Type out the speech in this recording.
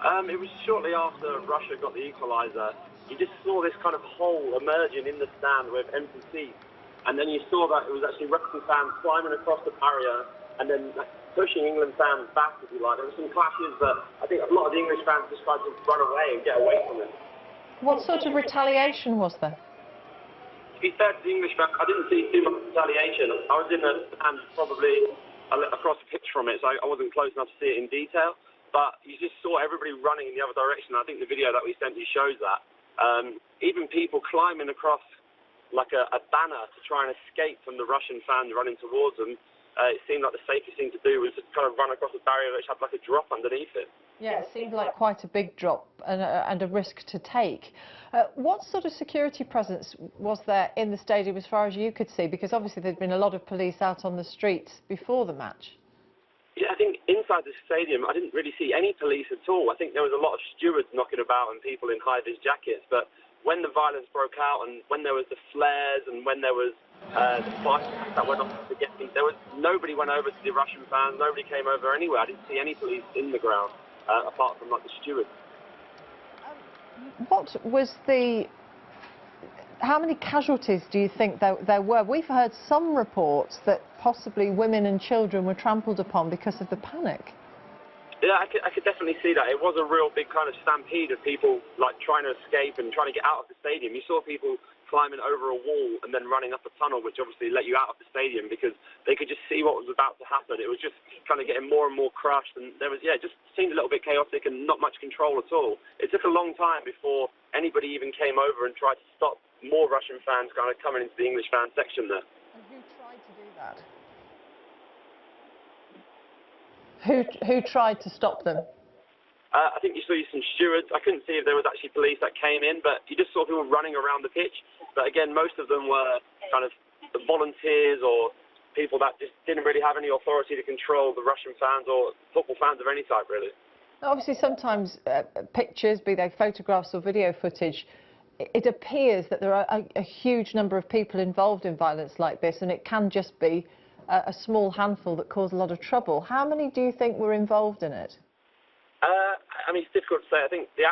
It was shortly after Russia got the equaliser. You just saw this kind of hole emerging in the stand with empty seats. And then you saw that it was actually Russian fans climbing across the barrier and then pushing England fans back, if you like. There were some clashes, but I think a lot of the English fans just tried to run away and get away from it. What sort of retaliation was there? To be fair to the English fans, I didn't see too much retaliation. I was in a stand probably across the pitch from it, so I wasn't close enough to see it in detail. But you just saw everybody running in the other direction. I think the video that we sent you shows that. Even people climbing across like a banner to try and escape from the Russian fans running towards them. It seemed like the safest thing to do was to kind of run across a barrier which had like a drop underneath it. Yeah, it seemed like quite a big drop and a risk to take. What sort of security presence was there in the stadium as far as you could see? Because obviously there'd been a lot of police out on the streets before the match. Yeah, I think inside the stadium, I didn't really see any police at all. I think there was a lot of stewards knocking about and people in high-vis jackets. But when the violence broke out and when there was the flares and when there was the fights that went on to get me, nobody went over to the Russian fans. Nobody came over anywhere. I didn't see any police in the ground apart from like the stewards. What was the... How many casualties do you think there were? We've heard some reports that possibly women and children were trampled upon because of the panic. Yeah, I could definitely see that. It was a real big kind of stampede of people like trying to escape and trying to get out of the stadium. You saw people climbing over a wall and then running up a tunnel, which obviously let you out of the stadium because they could just see what was about to happen. It was just kind of getting more and more crushed, and there was, yeah, it just seemed a little bit chaotic and not much control at all. It took a long time before anybody even came over and tried to stop more Russian fans kind of coming into the English fan section there. And who tried to do that? Who tried to stop them? I think you saw some stewards. I couldn't see if there was actually police that came in, but you just saw people running around the pitch. But again, most of them were kind of the volunteers or people that just didn't really have any authority to control the Russian fans or football fans of any type, really. Obviously, sometimes pictures, be they photographs or video footage, it appears that there are a huge number of people involved in violence like this, and it can just be a small handful that cause a lot of trouble. How many do you think were involved in it? I mean, it's difficult to say. I think the